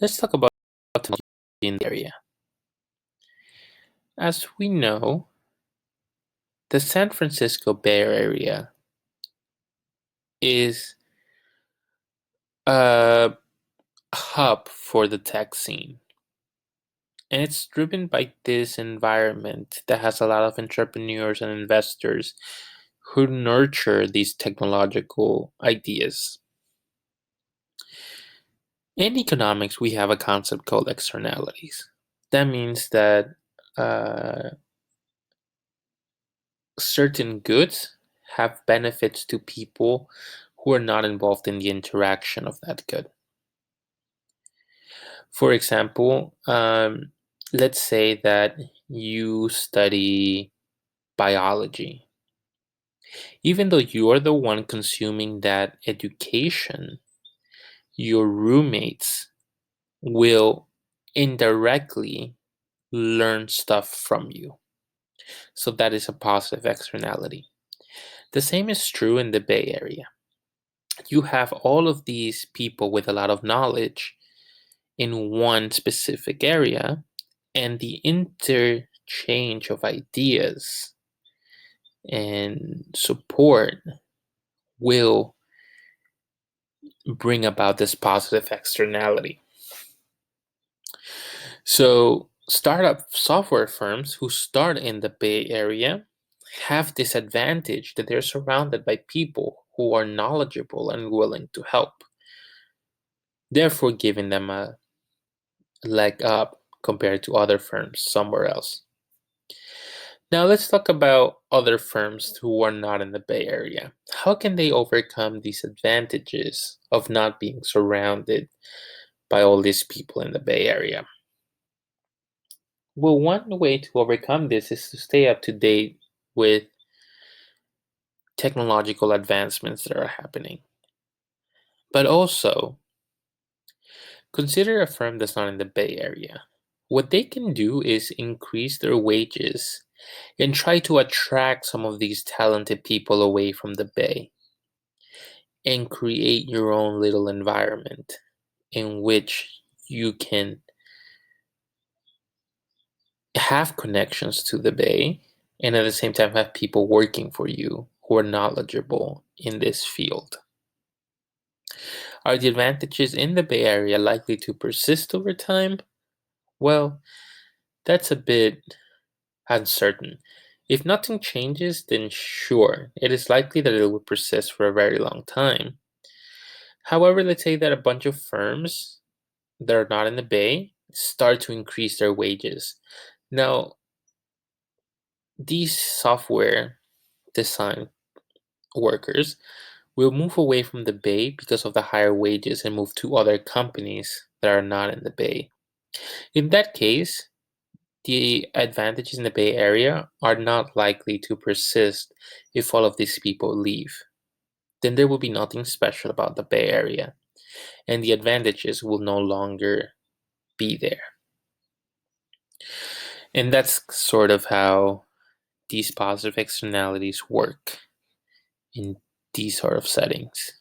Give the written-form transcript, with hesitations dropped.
Let's talk about technology in the area. As we know, the San Francisco Bay Area is a hub for the tech scene. And it's driven by this environment that has a lot of entrepreneurs and investors who nurture these technological ideas. In economics, we have a concept called externalities. That means that uh, certain goods have benefits to people who are not involved in the interaction of that good. For example, let's say that you study biology. Even though you are the one consuming that education, your roommates will indirectly learn stuff from you. So that is a positive externality. The same is true in the Bay Area. You have all of these people with a lot of knowledge in one specific area, and the interchange of ideas and support will bring about this positive externality. So, startup software firms who start in the Bay Area have this advantage that they're surrounded by people who are knowledgeable and willing to help, therefore giving them a leg up compared to other firms somewhere else. Now, let's talk about other firms who are not in the Bay Area. How can they overcome these advantages of not being surrounded by all these people in the Bay Area? Well, one way to overcome this is to stay up to date with technological advancements that are happening. But also, consider a firm that's not in the Bay Area. What they can do is increase their wages and try to attract some of these talented people away from the Bay and create your own little environment in which you can have connections to the Bay and at the same time have people working for you who are knowledgeable in this field. Are the advantages in the Bay Area likely to persist over time? Well, that's a bit uncertain. If nothing changes, then sure, it is likely that it will persist for a very long time. However, let's say that a bunch of firms that are not in the Bay start to increase their wages. Now, these software design workers will move away from the Bay because of the higher wages and move to other companies that are not in the Bay. In that case, the advantages in the Bay Area are not likely to persist if all of these people leave. Then there will be nothing special about the Bay Area, and the advantages will no longer be there. And that's sort of how these positive externalities work in these sort of settings.